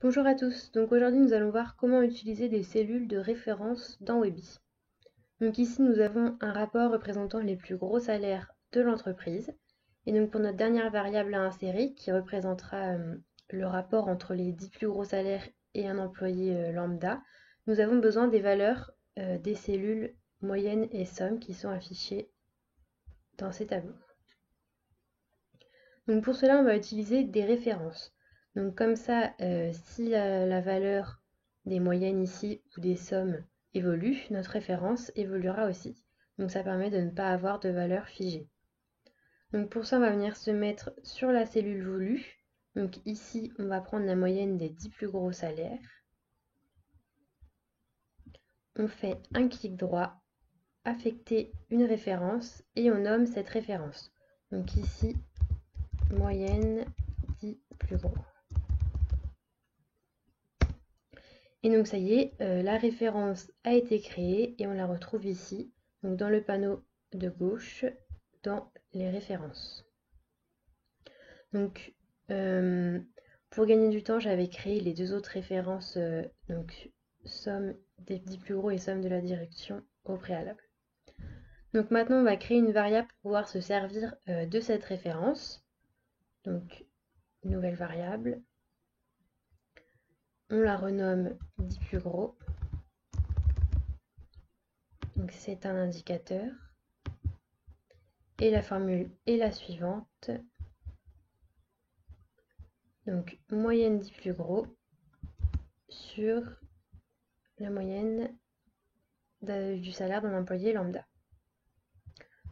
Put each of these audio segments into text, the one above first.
Bonjour à tous, donc aujourd'hui nous allons voir comment utiliser des cellules de référence dans Webi. Donc ici nous avons un rapport représentant les plus gros salaires de l'entreprise. Et donc pour notre dernière variable à insérer qui représentera le rapport entre les 10 plus gros salaires et un employé lambda, nous avons besoin des valeurs des cellules moyennes et sommes qui sont affichées dans ces tableaux. Donc pour cela on va utiliser des références. Donc comme ça, si la valeur des moyennes ici ou des sommes évolue, notre référence évoluera aussi. Donc ça permet de ne pas avoir de valeur figée. Donc pour ça, on va venir se mettre sur la cellule voulue. Donc ici, on va prendre la moyenne des 10 plus gros salaires. On fait un clic droit, affecter une référence et on nomme cette référence. Donc ici, moyenne 10 plus gros. Et donc ça y est, la référence a été créée et on la retrouve ici, donc dans le panneau de gauche, dans les références. Donc pour gagner du temps, j'avais créé les deux autres références, donc somme des 10 plus gros et somme de la direction au préalable. Donc maintenant, on va créer une variable pour pouvoir se servir de cette référence. Donc, nouvelle variable. On la renomme 10 plus gros. Donc c'est un indicateur. Et la formule est la suivante. Donc moyenne 10 plus gros sur la moyenne du salaire d'un employé lambda.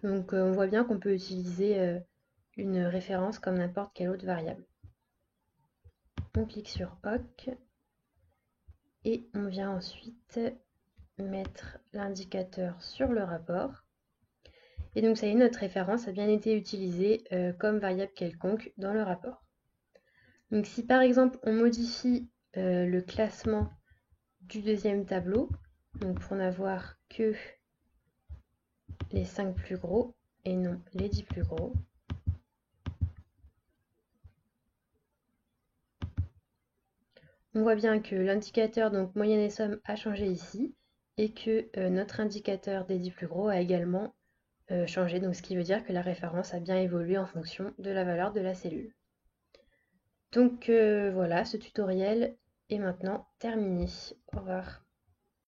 Donc on voit bien qu'on peut utiliser une référence comme n'importe quelle autre variable. On clique sur OK et on vient ensuite mettre l'indicateur sur le rapport. Et donc ça y est, notre référence a bien été utilisée comme variable quelconque dans le rapport. Donc si par exemple on modifie le classement du deuxième tableau, donc pour n'avoir que les 5 plus gros et non les 10 plus gros, on voit bien que l'indicateur donc moyenne et somme a changé ici et que notre indicateur des 10 plus gros a également changé, donc ce qui veut dire que la référence a bien évolué en fonction de la valeur de la cellule. Donc voilà, ce tutoriel est maintenant terminé. Au revoir.